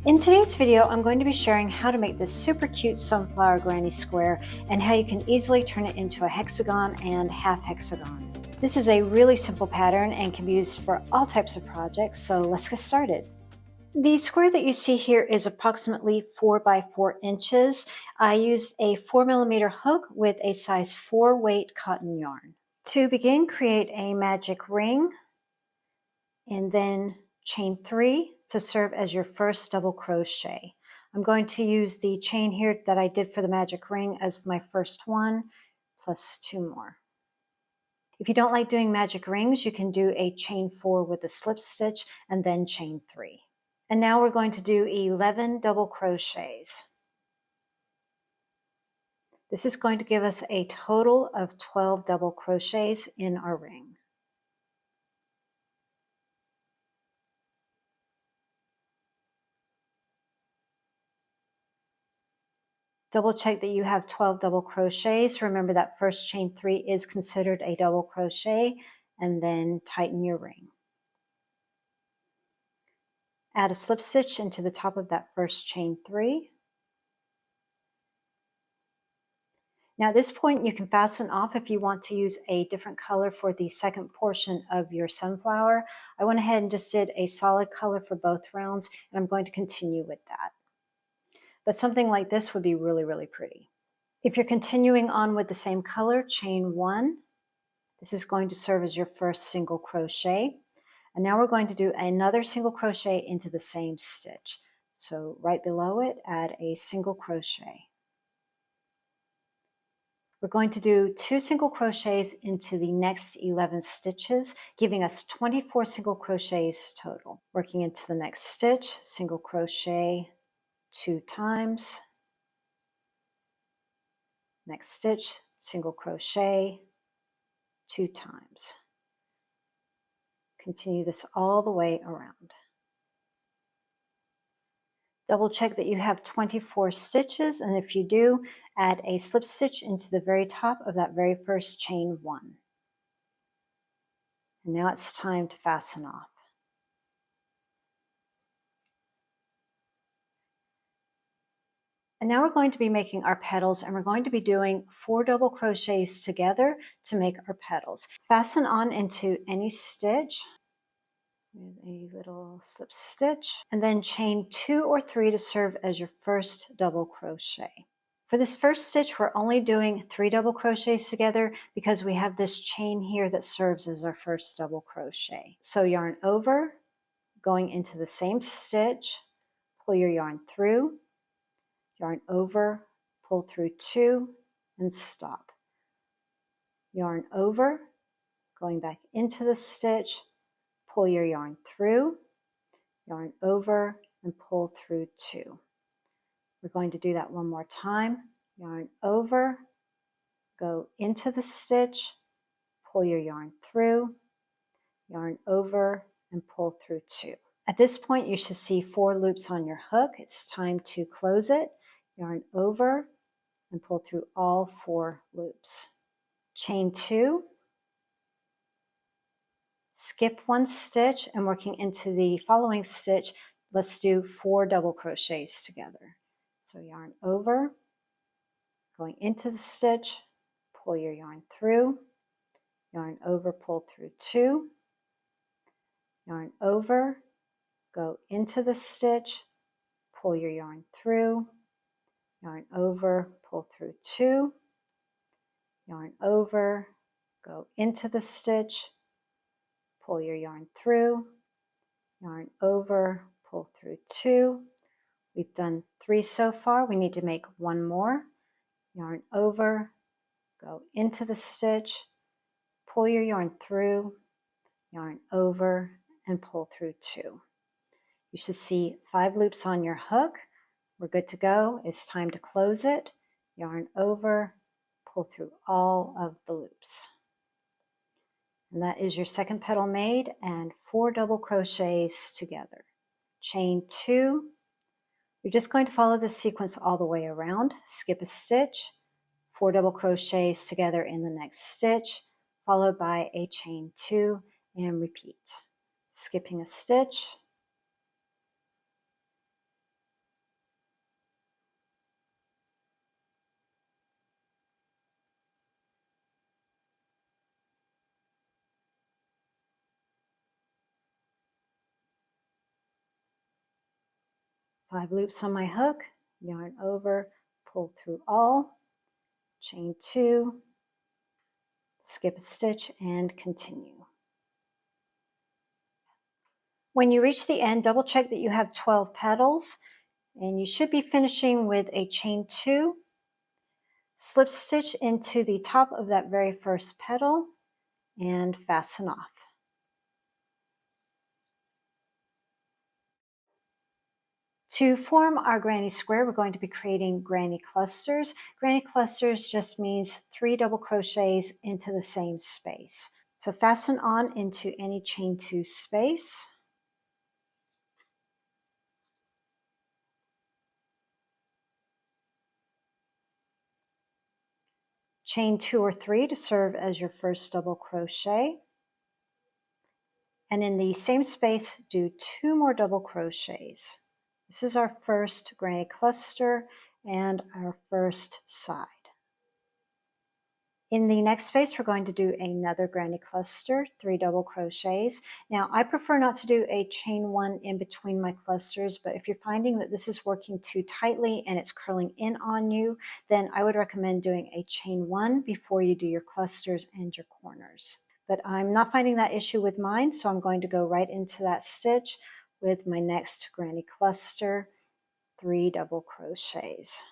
In today's video, I'm going to be sharing how to make this super cute sunflower granny square and how you can easily turn it into a hexagon and half hexagon. This is a really simple pattern and can be used for all types of projects, so let's get started. The square that you see here is approximately 4 by 4 inches. I used a 4mm hook with a size 4 weight cotton yarn. To begin, create a magic ring and then chain 3 to serve as your first double crochet. I'm going to use the chain here that I did for the magic ring as my first one, plus 2 more. If you don't like doing magic rings, you can do a chain 4 with a slip stitch and then chain 3. And now we're going to do 11 double crochets. This is going to give us a total of 12 double crochets in our ring. Double check that you have 12 double crochets. Remember that first chain 3 is considered a double crochet, and then tighten your ring. Add a slip stitch into the top of that first chain 3. Now at this point you can fasten off if you want to use a different color for the second portion of your sunflower. I went ahead and just did a solid color for both rounds, and I'm going to continue with that. But something like this would be really, really pretty. If you're continuing on with the same color, chain 1. This is going to serve as your first single crochet. And now we're going to do another single crochet into the same stitch. So right below it, add a single crochet. We're going to do 2 single crochets into the next 11 stitches, giving us 24 single crochets total. Working into the next stitch, single crochet 2 times. Next stitch, single crochet 2 times. Continue this all the way around. Double check that you have 24 stitches, and if you do, add a slip stitch into the very top of that very first chain 1. And now it's time to fasten off. And now we're going to be making our petals, and we're going to be doing 4 double crochets together to make our petals. Fasten on into any stitch with a little slip stitch, and then chain 2 or 3 to serve as your first double crochet. For this first stitch, we're only doing 3 double crochets together because we have this chain here that serves as our first double crochet. So yarn over, going into the same stitch, pull your yarn through, yarn over, pull through 2, and stop. Yarn over, going back into the stitch, pull your yarn through, yarn over, and pull through 2. We're going to do that one more time. Yarn over, go into the stitch, pull your yarn through, yarn over, and pull through 2. At this point, you should see 4 loops on your hook. It's time to close it. Yarn over and pull through all 4 loops. Chain 2, skip 1 stitch, and working into the following stitch, let's do 4 double crochets together. So yarn over, going into the stitch, pull your yarn through, yarn over, pull through 2, yarn over, go into the stitch, pull your yarn through, yarn over, pull through 2, yarn over, go into the stitch, pull your yarn through, yarn over, pull through 2. We've done 3 so far. We need to make 1 more. Yarn over, go into the stitch, pull your yarn through, yarn over, and pull through 2. You should see 5 loops on your hook. We're good to go. It's time to close it. Yarn over, pull through all of the loops. And that is your second petal made, and 4 double crochets together. Chain 2. You're just going to follow this sequence all the way around. Skip a stitch, 4 double crochets together in the next stitch, followed by a chain 2, and repeat. Skipping a stitch, 5 loops on my hook, yarn over, pull through all, chain 2, skip a stitch, and continue. When you reach the end, double check that you have 12 petals, and you should be finishing with a chain 2, slip stitch into the top of that very first petal, and fasten off. To form our granny square, we're going to be creating granny clusters. Granny clusters just means 3 double crochets into the same space. So fasten on into any chain 2 space. Chain 2 or 3 to serve as your first double crochet. And in the same space, do 2 more double crochets. This is our first granny cluster and our first side. In the next space, we're going to do another granny cluster, 3 double crochets. Now, I prefer not to do a chain 1 in between my clusters, but if you're finding that this is working too tightly and it's curling in on you, then I would recommend doing a chain 1 before you do your clusters and your corners. But I'm not finding that issue with mine, so I'm going to go right into that stitch with my next granny cluster, 3 double crochets.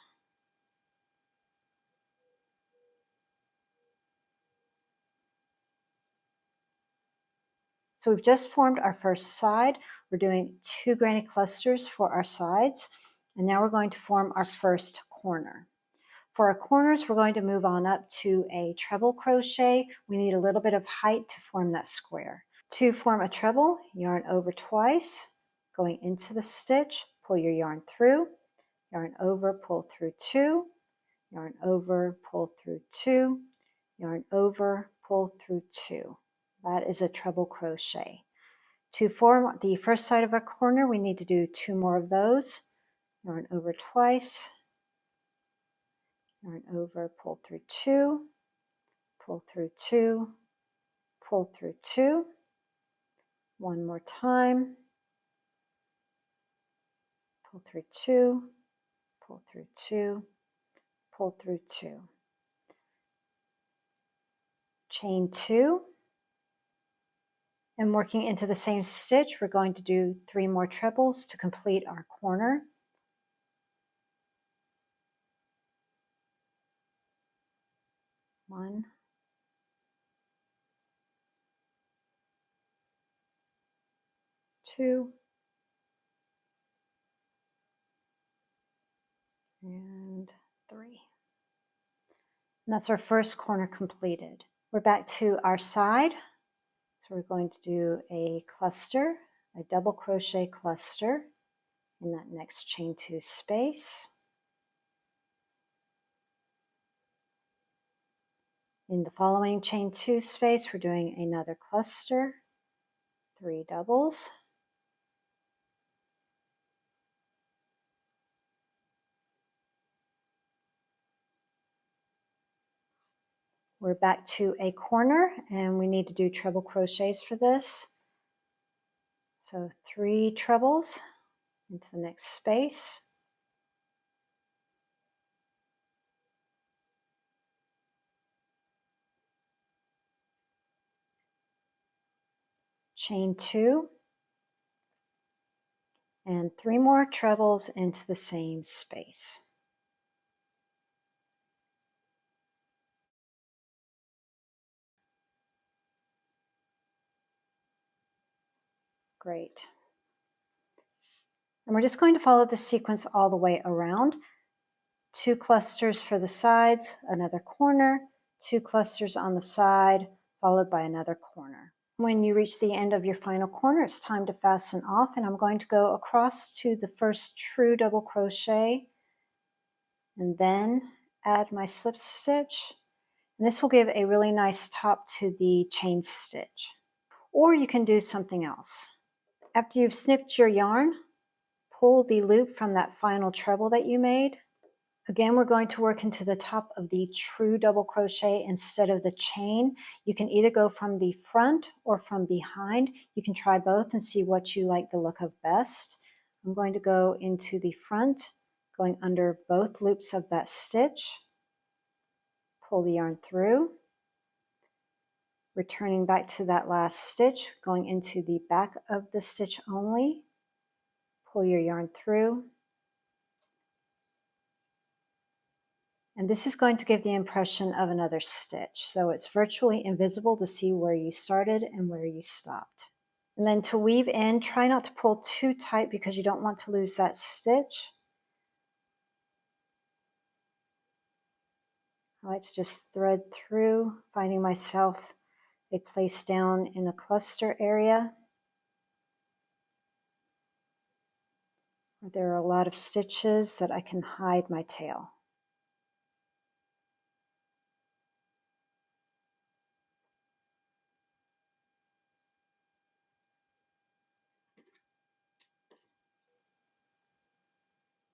So we've just formed our first side. We're doing 2 granny clusters for our sides, and now we're going to form our first corner. For our corners, we're going to move on up to a treble crochet. We need a little bit of height to form that square. To form a treble, yarn over twice, going into the stitch, pull your yarn through, yarn over, pull through 2, yarn over, pull through 2, yarn over, pull through 2. That is a treble crochet. To form the first side of our corner, we need to do 2 more of those. Yarn over twice, yarn over, pull through 2, pull through 2, pull through 2. One more time. Pull through 2, pull through 2, pull through 2. Chain 2. And working into the same stitch, we're going to do 3 more trebles to complete our corner. One, two, and 3. And that's our first corner completed. We're back to our side. So we're going to do a cluster, a double crochet cluster in that next chain 2 space. In the following chain 2 space, we're doing another cluster, 3 doubles. We're back to a corner and we need to do treble crochets for this. So 3 trebles into the next space. Chain 2 and 3 more trebles into the same space. Great. And we're just going to follow the sequence all the way around. 2 clusters for the sides, another corner, 2 clusters on the side, followed by another corner. When you reach the end of your final corner, it's time to fasten off, and I'm going to go across to the first true double crochet and then add my slip stitch. And this will give a really nice top to the chain stitch. Or you can do something else. After you've snipped your yarn, pull the loop from that final treble that you made. Again, we're going to work into the top of the true double crochet instead of the chain. You can either go from the front or from behind. You can try both and see what you like the look of best. I'm going to go into the front, going under both loops of that stitch, pull the yarn through, returning back to that last stitch, going into the back of the stitch only, pull your yarn through, and this is going to give the impression of another stitch. So it's virtually invisible to see where you started and where you stopped. And then to weave in, try not to pull too tight because you don't want to lose that stitch. I like to just thread through, finding myself a place down in a cluster area where there are a lot of stitches that I can hide my tail.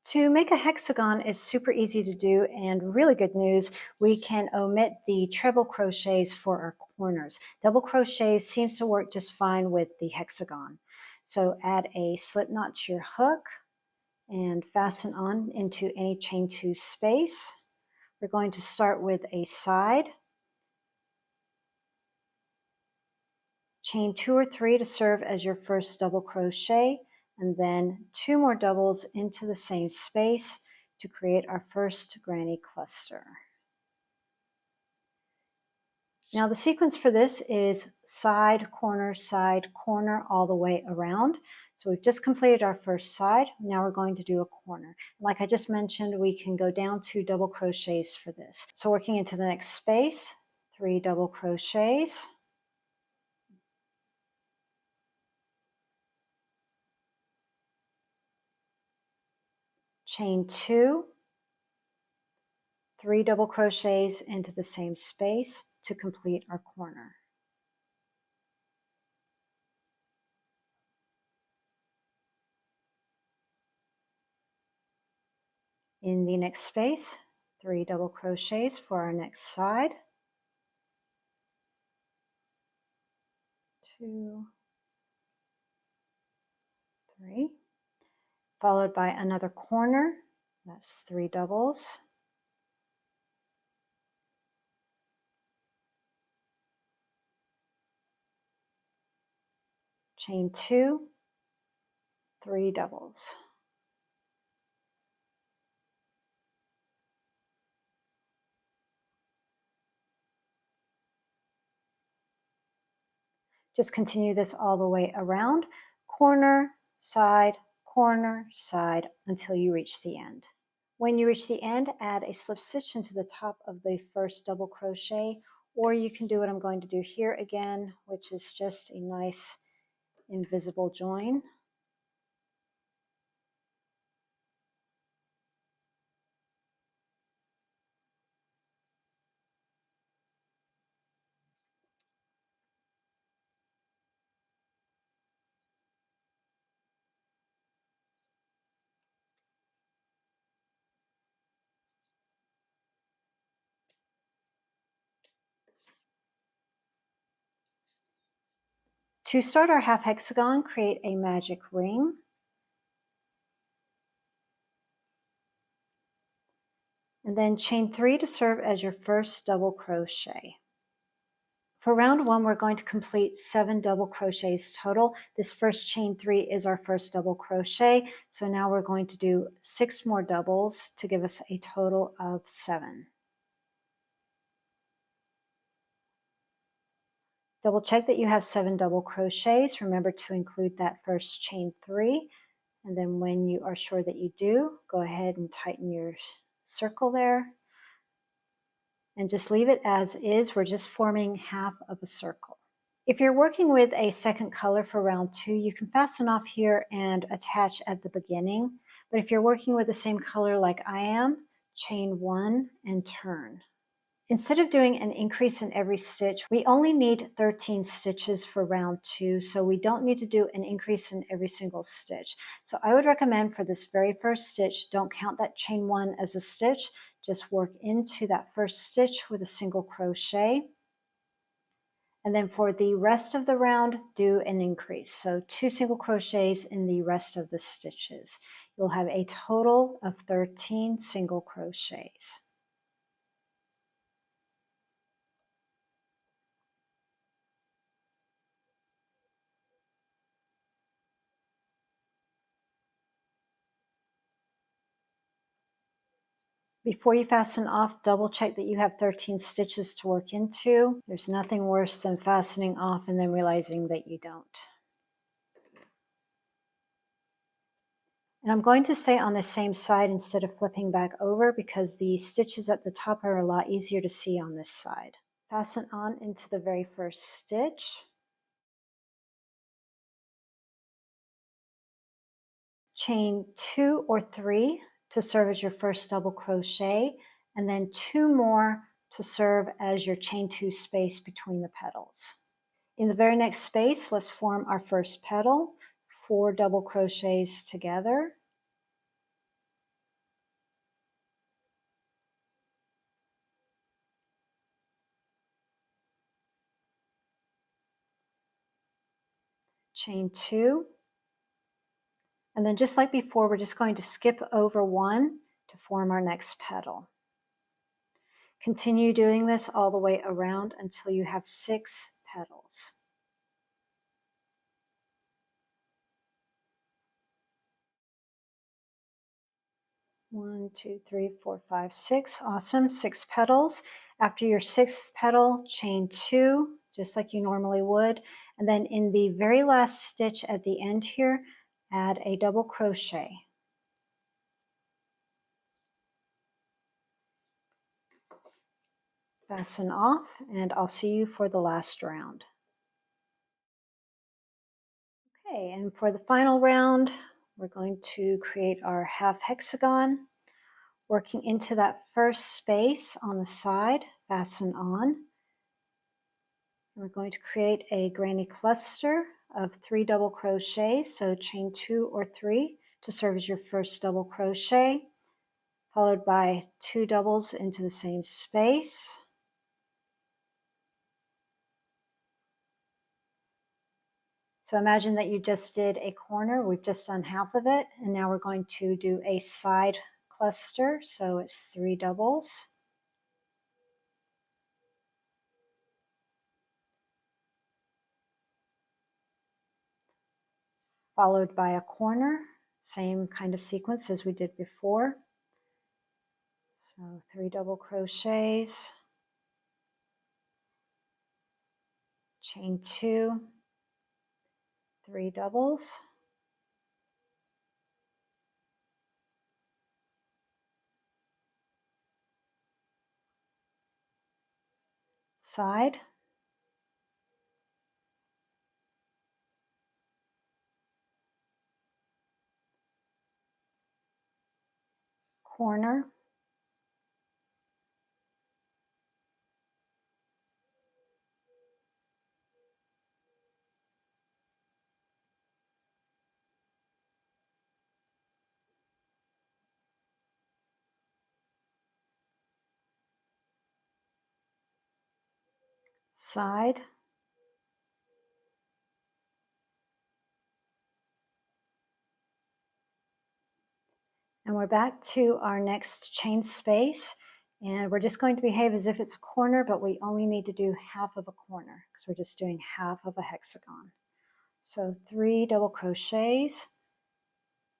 To make a hexagon is super easy to do, and really good news, we can omit the treble crochets for our corners. Double crochets seems to work just fine with the hexagon. So add a slip knot to your hook and fasten on into any chain 2 space. We're going to start with a side, chain 2 or 3 to serve as your first double crochet, and then 2 more doubles into the same space to create our first granny cluster. Now the sequence for this is side, corner, all the way around. So we've just completed our first side. Now we're going to do a corner. Like I just mentioned, we can go down 2 double crochets for this. So working into the next space, 3 double crochets. Chain 2, 3 double crochets into the same space to complete our corner. In the next space, 3 double crochets for our next side. 2, 3. Followed by another corner, that's 3 doubles. Chain 2, 3 doubles. Just continue this all the way around, corner, side, until you reach the end. When you reach the end, add a slip stitch into the top of the first double crochet, or you can do what I'm going to do here again, which is just a nice invisible join. To start our half hexagon, create a magic ring. And then chain 3 to serve as your first double crochet. For round 1, we're going to complete 7 double crochets total. This first chain 3 is our first double crochet. So now we're going to do 6 more doubles to give us a total of 7. Double check that you have 7 double crochets. Remember to include that first chain 3. And then when you are sure that you do, go ahead and tighten your circle there. And just leave it as is. We're just forming half of a circle. If you're working with a second color for round 2, you can fasten off here and attach at the beginning. But if you're working with the same color like I am, chain 1 and turn. Instead of doing an increase in every stitch, we only need 13 stitches for round 2, so we don't need to do an increase in every single stitch. So I would recommend for this very first stitch, don't count that chain 1 as a stitch, just work into that first stitch with a single crochet. And then for the rest of the round, do an increase. So 2 single crochets in the rest of the stitches. You'll have a total of 13 single crochets. Before you fasten off, double check that you have 13 stitches to work into. There's nothing worse than fastening off and then realizing that you don't. And I'm going to stay on the same side instead of flipping back over because the stitches at the top are a lot easier to see on this side. Fasten on into the very first stitch. Chain 2 or 3 to serve as your first double crochet, and then 2 more to serve as your chain 2 space between the petals. In the very next space, let's form our first petal, 4 double crochets together. Chain 2. And then just like before, we're just going to skip over 1 to form our next petal. Continue doing this all the way around until you have 6 petals. One, two, three, four, five, 6. Awesome. 6 petals. After your 6th petal, chain 2, just like you normally would. And then in the very last stitch at the end here, add a double crochet. Fasten off, and I'll see you for the last round. Okay, and for the final round, we're going to create our half hexagon. Working into that first space on the side, fasten on. We're going to create a granny cluster of 3 double crochets, so chain 2 or 3 to serve as your first double crochet, followed by 2 doubles into the same space. So imagine that you just did a corner. We've just done half of it, and now we're going to do a side cluster, so it's 3 doubles. Followed by a corner, same kind of sequence as we did before. So 3 double crochets, chain 2, 3 doubles, side, corner, side, and we're back to our next chain space, and we're just going to behave as if it's a corner, but we only need to do half of a corner because we're just doing half of a hexagon. So 3 double crochets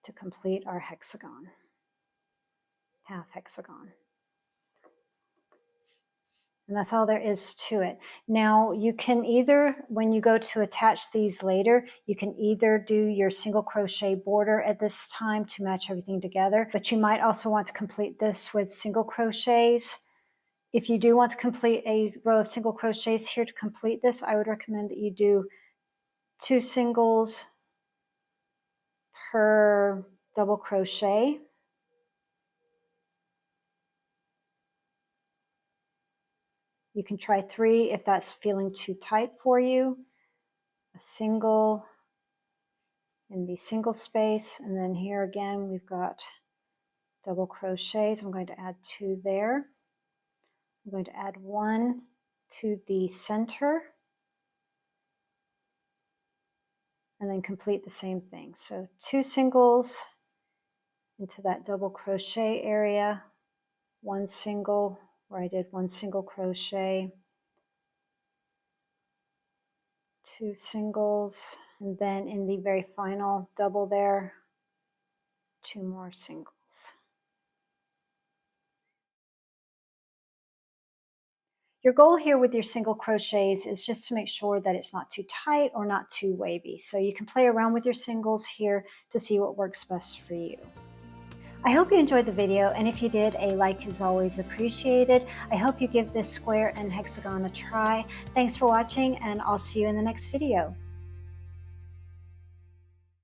to complete our hexagon, half hexagon. And that's all there is to it. Now you can either, when you go to attach these later, you can either do your single crochet border at this time to match everything together, but you might also want to complete this with single crochets. If you do want to complete a row of single crochets here to complete this, I would recommend that you do 2 singles per double crochet. You can try 3 if that's feeling too tight for you. A single in the single space, and then here again we've got double crochets. I'm going to add 2 there. I'm going to add 1 to the center, and then complete the same thing. So 2 singles into that double crochet area, 1 single where I did 1 single crochet, 2 singles, and then in the very final double there, 2 more singles. Your goal here with your single crochets is just to make sure that it's not too tight or not too wavy. So you can play around with your singles here to see what works best for you. I hope you enjoyed the video, and if you did, a like is always appreciated. I hope you give this square and hexagon a try. Thanks for watching, and I'll see you in the next video.